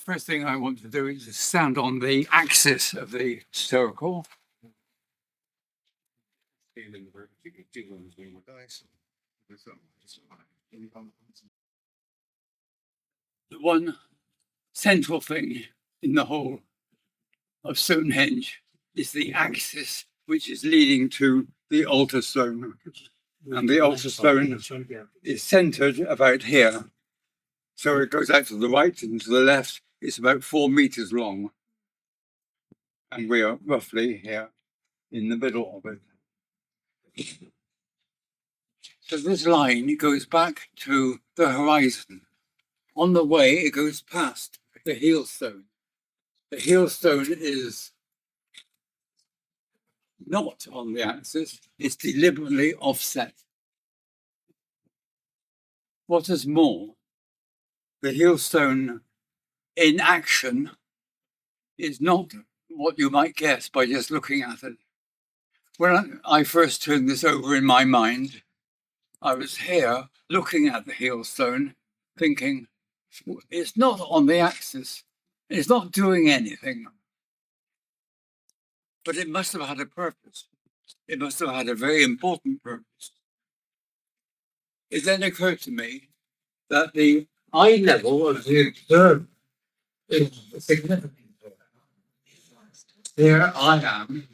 first thing I want to do is stand on the axis of the circle. The one central thing in the whole of Stonehenge is the axis which is leading to the altar stone. And the altar stone is centered about here. So it goes out to the right and to the left. It's about 4 meters long. And we are roughly here in the middle of it. So this line goes back to the horizon. On the way, it goes past the heel stone. The heel stone is not on the axis, it's deliberately offset. What is more, the heel stone in action is not what you might guess by just looking at it. When I first turned this over in my mind, I was here looking at the heel stone, thinking, it's not on the axis, it's not doing anything. But it must have had a purpose. It must have had a very important purpose. It then occurred to me that the eye level of the observer is significant. Here I am,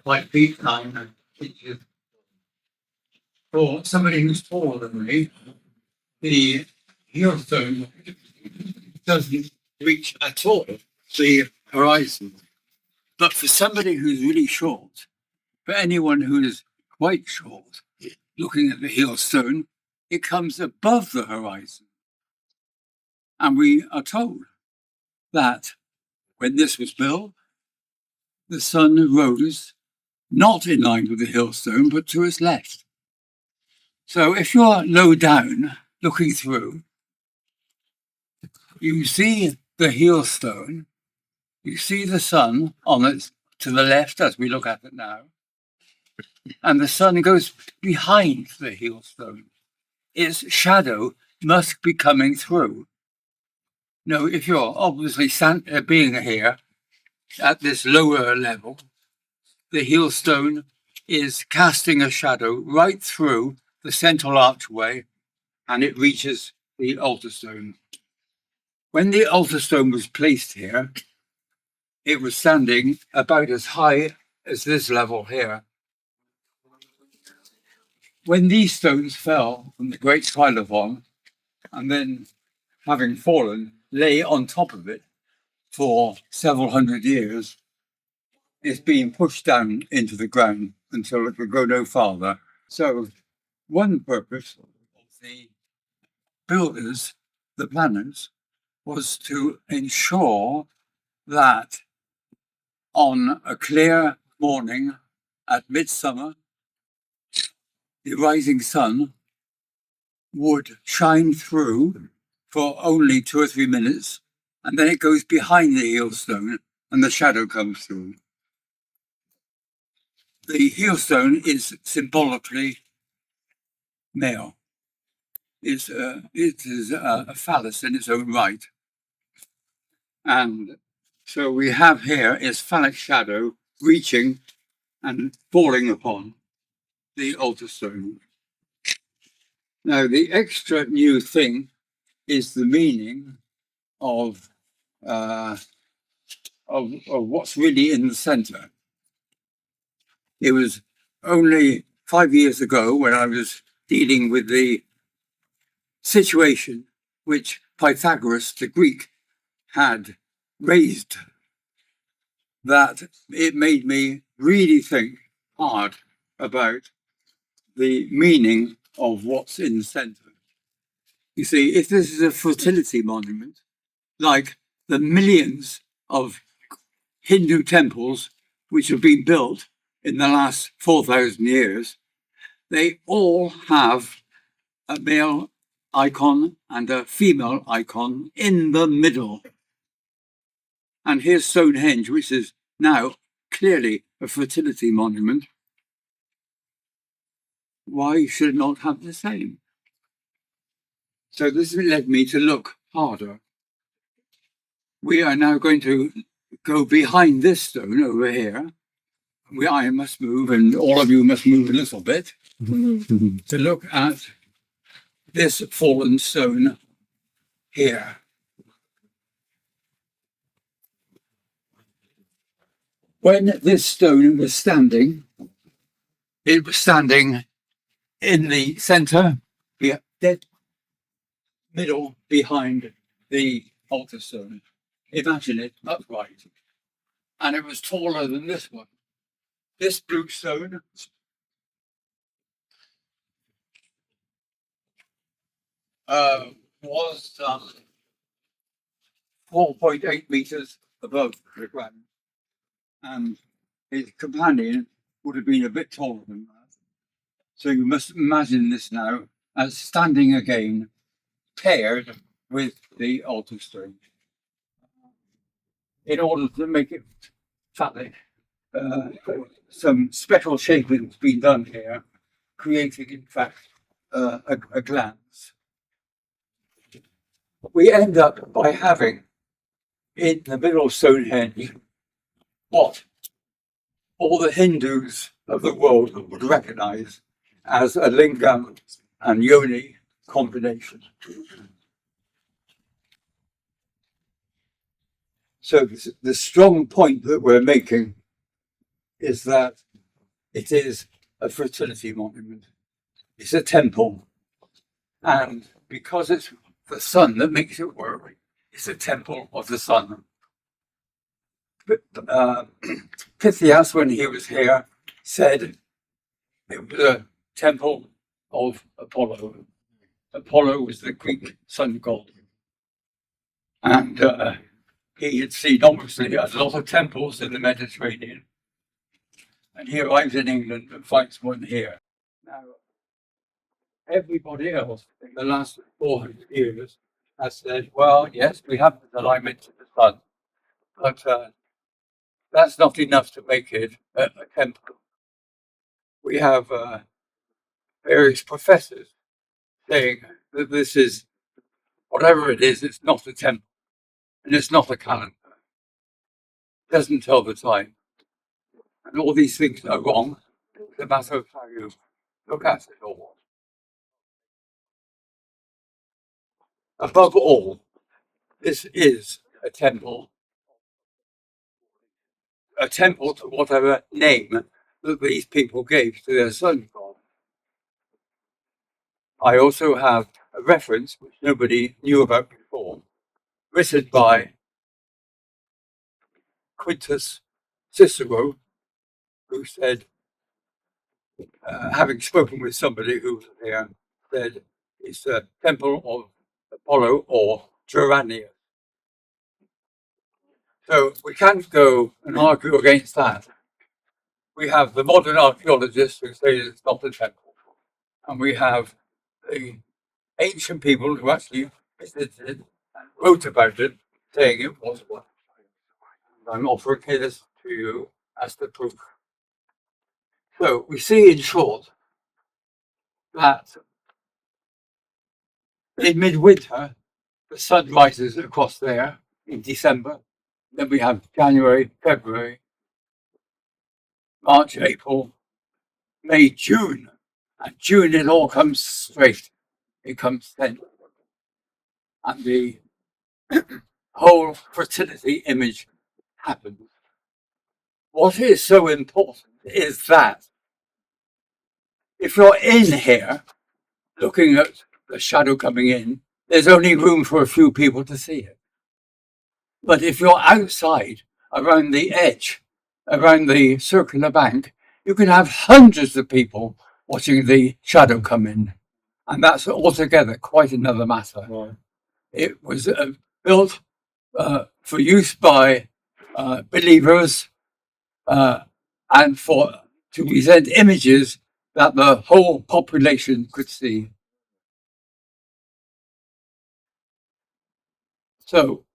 5 feet 9 inches. For somebody who's taller than me, the heel stone doesn't reach at all the horizon. But for somebody who's really short, for anyone who's quite short, looking at the heel stone, it comes above the horizon. And we are told that when this was built, the sun rose not in line with the heel stone, but to its left. So if you're low down looking through, you see the heel stone, you see the sun on it to the left as we look at it now, and the sun goes behind the heel stone. Its shadow must be coming through. Now, if you're obviously being here at this lower level, the heel stone is casting a shadow right through the central archway, and it reaches the altar stone. When the altar stone was placed here, it was standing about as high as this level here. When these stones fell from the great Pylon, and then, having fallen, lay on top of it for several hundred years, it's been pushed down into the ground until it would go no farther. So one purpose of the builders, the planners, was to ensure that on a clear morning at midsummer, the rising sun would shine through for only 2 or 3 minutes, and then it goes behind the heel stone and the shadow comes through. The heel stone is symbolically male. It is a phallus in its own right. And so we have here is phallic shadow reaching and falling upon the altar stone. Now, the extra new thing is the meaning of what's really in the center. It was only 5 years ago when I was dealing with the situation which Pythagoras, the Greek, had raised, that it made me really think hard about the meaning of what's in the center. You see, if this is a fertility monument, like the millions of Hindu temples which have been built in the last 4,000 years, they all have a male icon and a female icon in the middle. And here's Stonehenge, which is now clearly a fertility monument. Why should it not have the same? So this led me to look harder. We are now going to go behind this stone over here. I must move, and all of you must move a little bit to look at this fallen stone here. When this stone was standing, it was standing in the centre, dead middle behind the altar stone. Imagine it upright. And it was taller than this one. This blue stone was 4.8 meters above the ground. And his companion would have been a bit taller than that. So you must imagine this now as standing again, paired with the altar stone. In order to make it phallic, some special shaping has been done here, creating, in fact, a glance. We end up by having, in the middle of Stonehenge, what all the Hindus of the world would recognize as a lingam and yoni combination. So the strong point that we're making is that it is a fertility monument. It's a temple. And because it's the sun that makes it work, it's a temple of the sun. Pytheas, when he was here, said it was a temple of Apollo. Apollo was the Greek sun god. And he had seen, obviously, a lot of temples in the Mediterranean. And he arrives in England and finds one here. Now, everybody else in the last 400 years has said, well, yes, we have an alignment to the sun, but that's not enough to make it a temple. We have various professors saying that this is, whatever it is, it's not a temple, and it's not a calendar. It doesn't tell the time. And all these things are wrong. It's a matter of how you look at it all. Above all, this is a temple to whatever name that these people gave to their sun god. I also have a reference which nobody knew about before, written by Quintus Cicero, who said, having spoken with somebody who was there, said it's a temple of Apollo or Geranius. So we can't go and argue against that. We have the modern archaeologists who say it's not a temple, and we have the ancient people who actually visited and wrote about it, saying it was one. I'm offering this to you as the proof. So we see, in short, that in midwinter, the sun rises across there in December. Then we have January, February, March, April, May, June. And June, it all comes straight. It comes then. And the whole fertility image happens. What is so important is that if you're in here looking at the shadow coming in, there's only room for a few people to see it. But if you're outside, around the edge, around the circular bank, you can have hundreds of people watching the shadow come in. And that's altogether quite another matter. Right. It was built for use by believers and to present images that the whole population could see. So,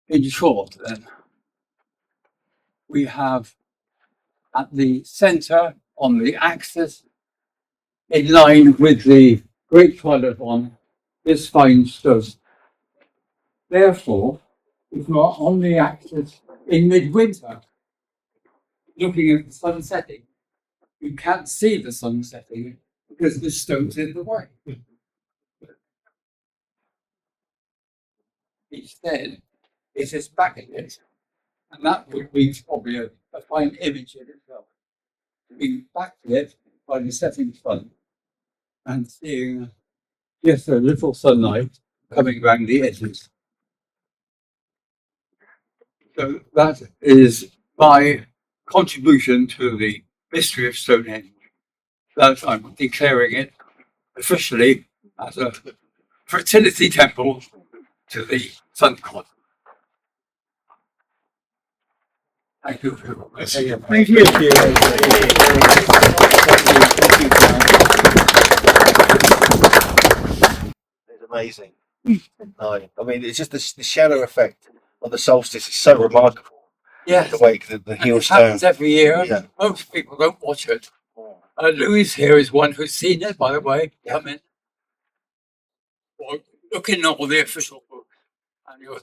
in short, then, we have at the centre, on the axis, in line with the Great Phallic one, this fine stone. Therefore, if you are on the axis in midwinter, looking at the sun setting, you can't see the sun setting because the stone's in the way. Instead, it is backlit, and that would be probably a fine image in itself. Being backlit by the setting sun and seeing just a little sunlight coming around the edges. So that is my contribution to the mystery of Stonehenge. That I'm declaring it officially as a fertility temple to the sun god. Thank you. Thank you. It's amazing. No, I mean, it's just the shadow effect on the solstice is so remarkable. Yes, The way the heel it stone. happens every year. Yeah. Most people don't watch it. Louis here is one who's seen it, by the way. Come in. Or look in all the official books, and you'll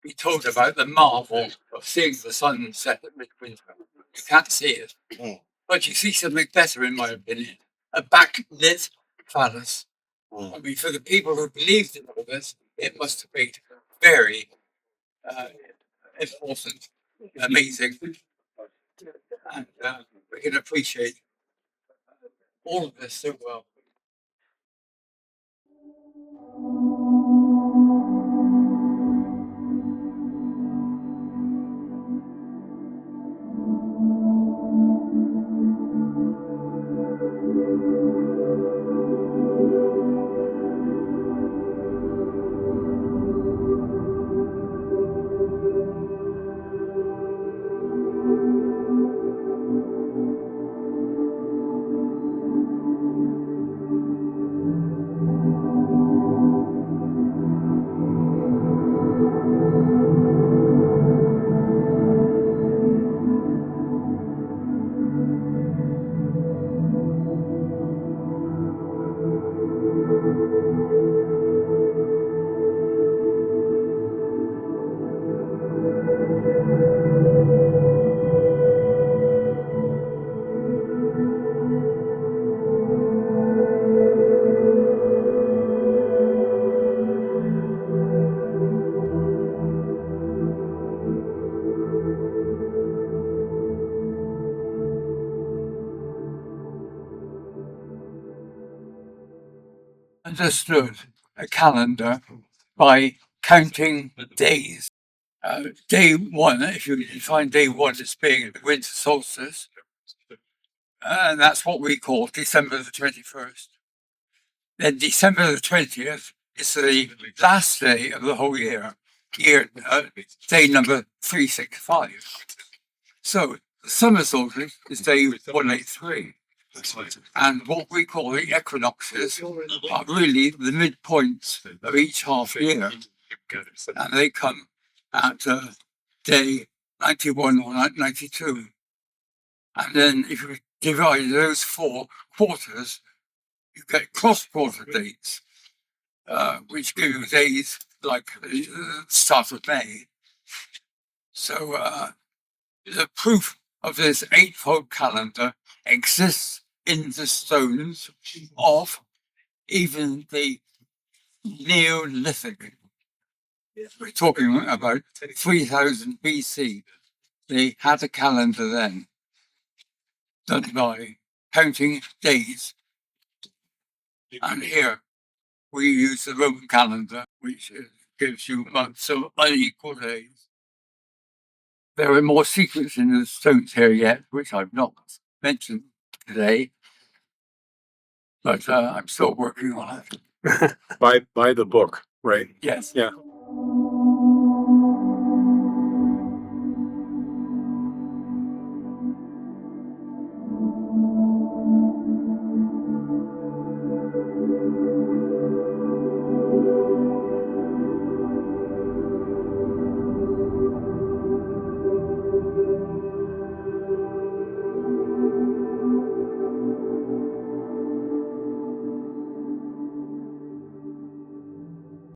be told about the marvel of seeing the sun set at midwinter. You can't see it, but you see something better, in my opinion. A backlit phallus. I mean, for the people who believed in all this, it must have been very important, amazing, and we can appreciate all of this so well. Understood a calendar by counting days. Day one, if you define day one as being the winter solstice, and that's what we call December the 21st. Then December the 20th is the last day of the whole year, day number 365. So the summer solstice is day 183. And what we call the equinoxes are really the midpoints of each half year. And they come at day 91 or 92. And then if you divide those 4 quarters, you get cross-quarter dates, which give you days like the start of May. So the proof of this 8-fold calendar exists in the stones of even the Neolithic. We're talking about 3000 BC. They had a calendar then, done by counting days. And here we use the Roman calendar, which gives you months of unequal days. There are more secrets in the stones here yet, which I've not mentioned today, but I'm still working on it. By the book, right? Yes. Yeah.